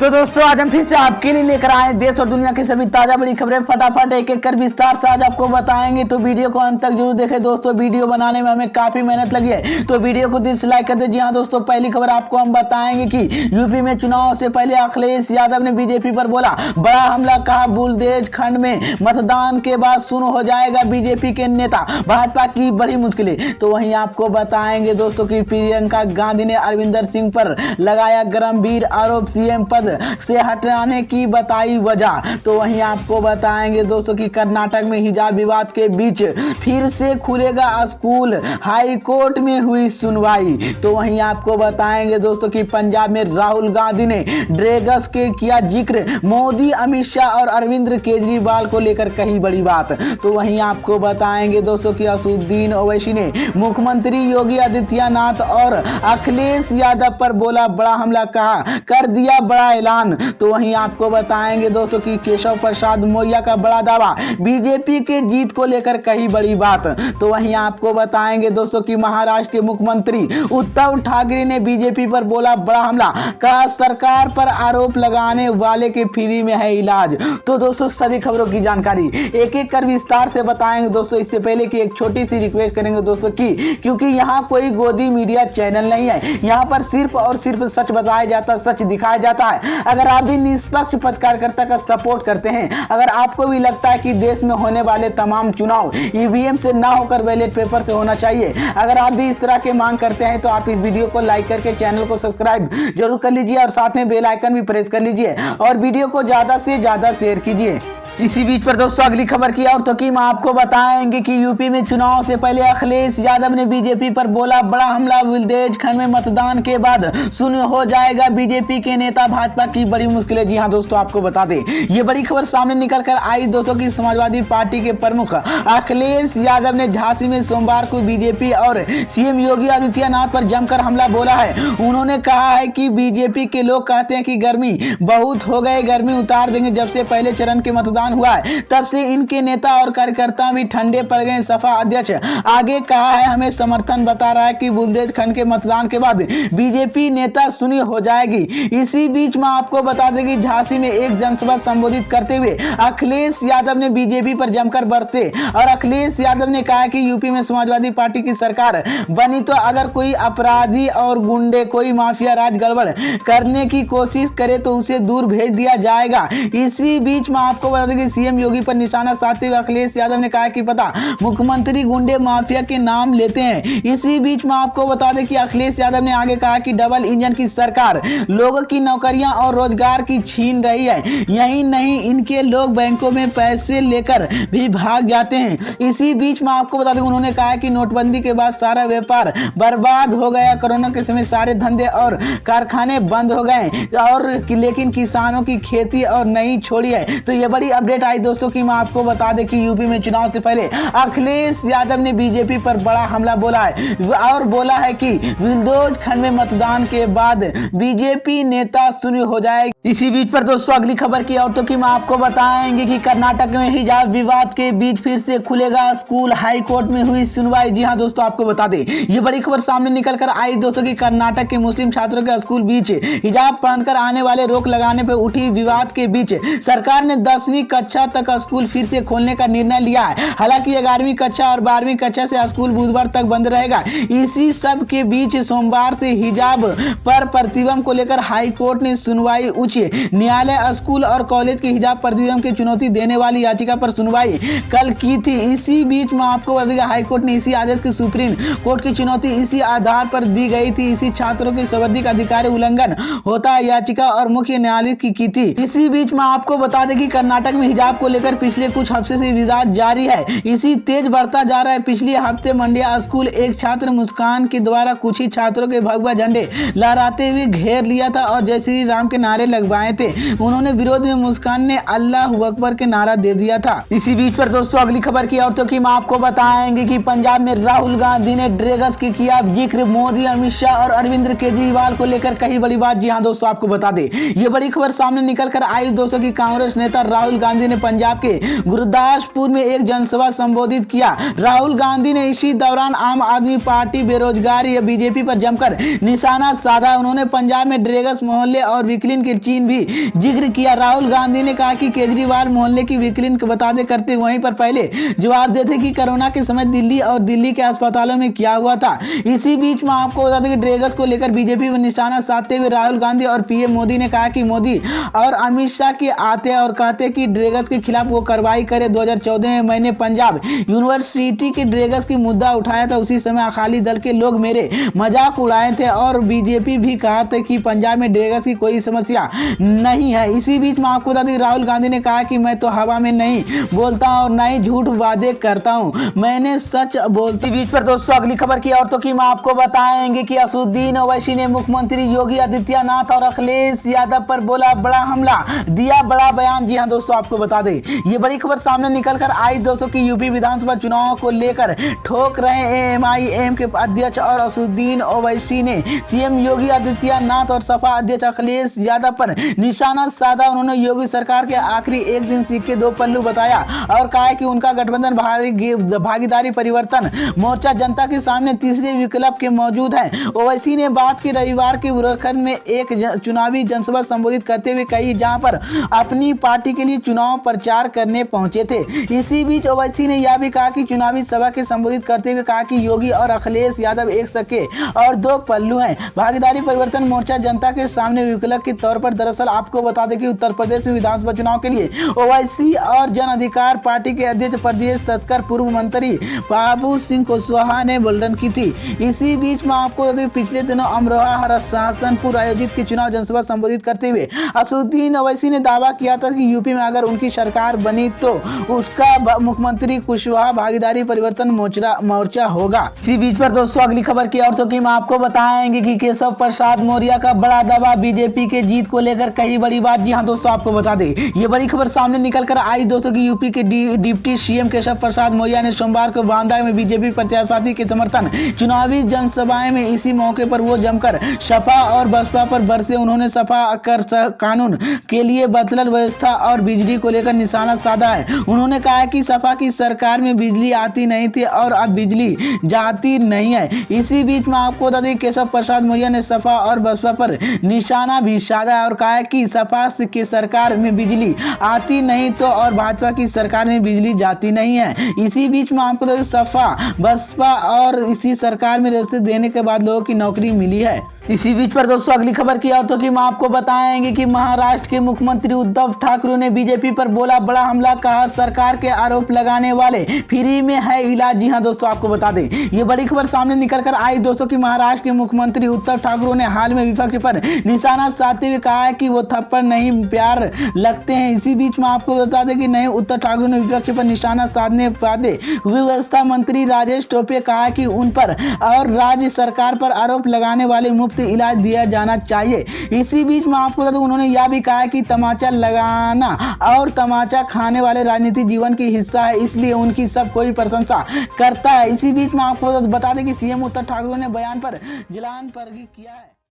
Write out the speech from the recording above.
तो दोस्तों आज हम फिर से आपके लिए लेकर आए देश और दुनिया की सभी ताजा बड़ी खबरें फटाफट एक एक कर विस्तार से आज आपको बताएंगे। तो वीडियो को अंत तक जरूर देखें दोस्तों। वीडियो बनाने में हमें काफी मेहनत लगी है, तो वीडियो को दिल से लाइक कर दे। जी हाँ दोस्तों, पहली खबर आपको हम बताएंगे कि यूपी में चुनाव से पहले अखिलेश यादव ने बीजेपी पर बोला बड़ा हमला, कहा बुंदेलखंड में मतदान के बाद शुरू हो जाएगा बीजेपी के नेता भाजपा की बड़ी मुश्किलें। तो वहीं आपको बताएंगे दोस्तों की प्रियंका गांधी ने अरविंदर सिंह पर लगाया गंभीर आरोप, सीएम पद से हटाने की बताई वजह। तो वहीं आपको बताएंगे दोस्तों कि कर्नाटक में हिजाब विवाद के बीच फिर से खुलेगा स्कूल, हाई कोर्ट में हुई सुनवाई। तो वहीं आपको बताएंगे दोस्तों कि पंजाब में राहुल गांधी ने ड्रग्स के किया जिक्र, मोदी, अमित शाह और अरविंद केजरीवाल को लेकर कही बड़ी बात। तो वहीं आपको बताएंगे दोस्तों कि असदुद्दीन ओवैसी ने मुख्यमंत्री योगी आदित्यनाथ और अखिलेश यादव पर बोला बड़ा हमला, कहा कर दिया बड़ा ऐलान। तो वहीं आपको बताएंगे दोस्तों कि केशव प्रसाद मौर्य का बड़ा दावा, बीजेपी के जीत को लेकर कही बड़ी बात। तो वहीं आपको बताएंगे दोस्तों कि महाराष्ट्र के मुख्यमंत्री उद्धव ठाकरे ने बीजेपी पर बोला बड़ा हमला, कहा सरकार पर आरोप लगाने वाले के फ्री में है इलाज। तो दोस्तों सभी खबरों की जानकारी एक एक कर विस्तार से बताएंगे दोस्तों। इससे पहले कि एक छोटी सी रिक्वेस्ट करेंगे दोस्तों की, क्योंकि यहाँ कोई गोदी मीडिया चैनल नहीं है, यहाँ पर सिर्फ और सिर्फ सच बताया जाता, सच दिखाया जाता है। अगर आप भी निष्पक्ष पत्रकारिता का सपोर्ट करते हैं, अगर आपको भी लगता है कि देश में होने वाले तमाम चुनाव ईवीएम से ना होकर बैलेट पेपर से होना चाहिए, अगर आप भी इस तरह के मांग करते हैं, तो आप इस वीडियो को लाइक करके चैनल को सब्सक्राइब जरूर कर लीजिए और साथ में बेल आइकन भी प्रेस कर लीजिए और वीडियो को ज्यादा से ज्यादा शेयर कीजिए। इसी बीच पर दोस्तों अगली खबर की और तो हम आपको बताएंगे कि यूपी में चुनाव से पहले अखिलेश यादव ने बीजेपी पर बोला बड़ा हमला, बुंदेलखंड में मतदान के बाद शून्य हो जाएगा बीजेपी के नेता भाजपा की बड़ी मुश्किलें। जी हां दोस्तों, आपको बता दें ये बड़ी खबर सामने निकल कर आई दोस्तों की समाजवादी पार्टी के प्रमुख अखिलेश यादव ने झांसी में सोमवार को बीजेपी और सीएम योगी आदित्यनाथ पर जमकर हमला बोला है। उन्होंने कहा है कि बीजेपी के लोग कहते हैं कि गर्मी बहुत हो गए, गर्मी उतार देंगे। जब से पहले चरण के मतदान हुआ है तब से इनके नेता और कार्यकर्ता भी ठंडे पड़ गए। सपा अध्यक्ष आगे कहा है हमें समर्थन बता रहा है कि बुंदेलखंड के मतदान के बाद बीजेपी नेता शून्य हो जाएगी। इसी बीच में आपको बता दें कि झांसी में एक जनसभा संबोधित करते हुए अखिलेश यादव ने बीजेपी पर जमकर बरसे और अखिलेश यादव ने कहा कि यूपी में समाजवादी पार्टी की सरकार बनी तो अगर कोई अपराधी और गुंडे, कोई माफिया राज गड़बड़ करने की कोशिश करे तो उसे दूर भेज दिया जाएगा। इसी बीच में आपको बता कि सीएम योगी पर निशाना साधते हुए अखिलेश यादव ने कहा कि पता मुख्यमंत्री गुंडे माफिया के नाम लेते हैं। इसी बीच में आपको बता दें कि अखिलेश यादव ने आगे कहा कि डबल इंजन की सरकार लोगों की नौकरियां और रोजगार की छीन रही है। यही नहीं, इनके लोग बैंकों में पैसे लेकर भी भाग जाते हैं। इसी बीच में आपको बता दें उन्होंने कहा कि नोटबंदी के बाद सारा व्यापार बर्बाद हो गया, कोरोना के समय सारे धंधे और कारखाने बंद हो गए और लेकिन किसानों की खेती और नहीं छोड़ी है। तो ये बड़ी अपडेट आई दोस्तों कि मैं आपको बता दें कि यूपी में चुनाव से पहले अखिलेश यादव ने बीजेपी पर बड़ा हमला बोला है और बोला है कि बुंदेलखंड में मतदान के बाद बीजेपी नेता शून्य हो जाएगी। इसी बीच पर दोस्तों अगली खबर की और तो मैं आपको बताएंगे कि कर्नाटक में हिजाब विवाद के बीच फिर से खुलेगा स्कूल, हाई कोर्ट में हुई सुनवाई। जी हां दोस्तों, आपको बता दें ये बड़ी खबर सामने निकल कर आई दोस्तों कि कर्नाटक के मुस्लिम छात्रों के स्कूल बीच हिजाब पहनकर आने वाले रोक लगाने पर उठी विवाद के बीच सरकार ने 10वीं कक्षा तक स्कूल फिर से खोलने का निर्णय लिया है। हालांकि 11वीं कक्षा और 12वीं कक्षा से स्कूल बुधवार तक बंद रहेगा। इसी सब के बीच सोमवार से हिजाब पर प्रतिबंध को लेकर हाई कोर्ट ने सुनवाई। उच्च न्यायालय स्कूल और कॉलेज के हिजाब प्रतिबंध की चुनौती देने वाली याचिका पर सुनवाई कल की थी। इसी बीच में आपको बताया हाई कोर्ट ने इसी आदेश की सुप्रीम कोर्ट की चुनौती इसी आधार पर दी गई थी। इसी छात्रों की संवैधानिक अधिकार उल्लंघन होता है याचिका और मुख्य न्यायालय की थी। इसी बीच में आपको बता दें कि कर्नाटक में हिजाब को लेकर पिछले कुछ हफ्ते से विवाद जारी है, इसी तेज बढ़ता जा रहा है। पिछले हफ्ते मंडिया स्कूल एक छात्र मुस्कान के द्वारा कुछ ही छात्रों के भगवा झंडे लहराते हुए घेर लिया था और जय श्री राम के नारे लगवाए थे। उन्होंने विरोध में मुस्कान ने अल्लाह अकबर के नारा दे दिया था। इसी बीच पर दोस्तों अगली खबर की और तो हम आपको बताएंगे कि पंजाब में राहुल गांधी ने ड्रग्स की किया जिक्र, मोदी, अमित शाह और अरविंद केजरीवाल को लेकर कही बड़ी बात। जी हाँ दोस्तों, आपको बता दें ये बड़ी खबर सामने निकल कर आई दोस्तों की कांग्रेस नेता राहुल गांधी गांधी ने पंजाब के गुरदासपुर में एक जनसभा संबोधित किया। राहुल गांधी ने इसी दौरान आम आदमी पार्टी, बेरोजगारी या बीजेपी पर जमकर निशाना साधा। उन्होंने पंजाब में ड्रेगस मोहल्ले और विकलिन के चीन भी जिक्र किया। राहुल गांधी ने कहा कि केजरीवाल मोहल्ले की विकलिन बताते करते वहीं पर पहले जवाब देते कि कोरोना के समय दिल्ली और दिल्ली के अस्पतालों में क्या हुआ था। इसी बीच में आपको बता दें कि ड्रेगस को लेकर बीजेपी पर निशाना साधते हुए राहुल गांधी और पीएम मोदी ने कहा कि मोदी और अमित शाह के आते और कहते कि ड्रेगस के खिलाफ वो कार्रवाई करे। 2014 में मैंने पंजाब यूनिवर्सिटी के ड्रेगस की मुद्दा उठाया था। उसी समय अकाली दल के लोग मेरे मजाक उड़ाए थे और बीजेपी भी कहा था कि पंजाब में ड्रेगस की कोई समस्या नहीं है। इसी बीच में आपको बता दें राहुल गांधी ने कहा कि मैं तो हवा में नहीं बोलता हूं और न ही झूठ वादे करता हूं, मैंने सच बोलती। बीच पर दोस्तों अगली खबर की औरतों की मैं आपको बताएंगे कि असदुद्दीन ओवैसी ने मुख्यमंत्री योगी आदित्यनाथ और अखिलेश यादव पर बोला बड़ा हमला, दिया बड़ा बयान। जी हां दोस्तों, आपको बता दें ये बड़ी खबर सामने निकल कर आई दोस्तों की यूपी विधानसभा चुनाव को लेकर ठोक रहे एएमआईएम के अध्यक्ष और असदुद्दीन ओवैसी ने सीएम योगी आदित्यनाथ और सपा अध्यक्ष अखिलेश यादव पर निशाना साधा। उन्होंने योगी सरकार के आखिरी एक दिन सिक्के दो पल्लू बताया और कहा कि उनका गठबंधन भागीदारी परिवर्तन मोर्चा जनता के सामने तीसरे विकल्प के मौजूद है। ओवैसी ने बात की रविवार के बुरखंड में एक चुनावी जनसभा संबोधित करते हुए कही, जहां पर अपनी पार्टी के लिए चुनाव प्रचार करने पहुंचे थे। इसी बीच ओवैसी ने यह भी कहा कि चुनावी सभा के संबोधित करते हुए कहा कि योगी और अखिलेश यादव एक सके और दो पल्लू हैं। भागीदारी परिवर्तन मोर्चा जनता के सामने विकल्प के तौर पर दरअसल आपको बता दें कि उत्तर प्रदेश में विधानसभा चुनाव के लिए ओवैसी और जन अधिकार पार्टी के अध्यक्ष प्रदेश सत्तर पूर्व मंत्री बाबू सिंह कुशवाहा ने बुलंद की थी। इसी बीच में आपको पिछले दिनों अमरोहा हसनपुर आयोजित की चुनाव जनसभा संबोधित करते हुए असदुद्दीन ओवैसी ने दावा किया था कि यूपी में अगर उनकी सरकार बनी तो उसका मुख्यमंत्री कुशवाहा भागीदारी परिवर्तन मोर्चा होगा। इसी बीच पर दोस्तों अगली खबर की और मैं आपको बताएंगे कि केशव प्रसाद मौर्य का बड़ा दावा, बीजेपी के जीत को लेकर कई बड़ी बात। जी हां दोस्तों, आपको बता दें ये बड़ी खबर सामने निकल कर आई दोस्तों की यूपी के डिप्टी सीएम केशव प्रसाद मौर्य ने सोमवार को बांदा में बीजेपी प्रत्याशी के समर्थन चुनावी जनसभाएं में इसी मौके पर वो जमकर सपा और बसपा पर बरसे। उन्होंने सपा कर कानून के लिए बदलल व्यवस्था और बिजली को लेकर निशाना साधा है। उन्होंने कहा कि सपा की सरकार में बिजली आती नहीं थी और अब बिजली जाती नहीं है। इसी बीच में आपको बता दें केशव प्रसाद मौर्य ने सपा और बसपा पर निशाना भी साधा और कहा कि सपा की सरकार में बिजली आती नहीं तो और भाजपा की सरकार में बिजली जाती नहीं है। इसी बीच में आपको देखिए सपा बसपा और इसी सरकार में रिश्ते देने के बाद लोगों की नौकरी मिली है। इसी बीच पर दोस्तों अगली खबर की औरतों की मैं आपको बताएंगे कि महाराष्ट्र के मुख्यमंत्री उद्धव ठाकरे ने बीजेपी पर बोला बड़ा हमला, कहा सरकार के आरोप लगाने वाले फ्री में है इलाज। जी हां दोस्तों, आपको बता दें ये बड़ी खबर सामने निकल कर आई दोस्तों की महाराष्ट्र के मुख्यमंत्री उद्धव ठाकरे ने हाल में विपक्ष पर निशाना साधते हुए कहा है कि वो थप्पड़ नहीं प्यार लगते हैं। इसी बीच में आपको बता दें कि नए उद्धव ठाकरे ने विपक्ष पर निशाना साधने वादे व्यवस्था मंत्री राजेश टोपे कहा कि उन पर और राज्य सरकार पर आरोप लगाने वाले मुफ्त इलाज दिया जाना चाहिए। इसी बीच में आपको बता दें उन्होंने यह भी कहा कि तमाचा लगाना और तमाचा खाने वाले राजनीतिक जीवन की हिस्सा है, इसलिए उनकी सब कोई प्रशंसा करता है। इसी बीच में आपको बता दें कि सीएम उद्धव ठाकरे ने बयान पर जलान पर किया है।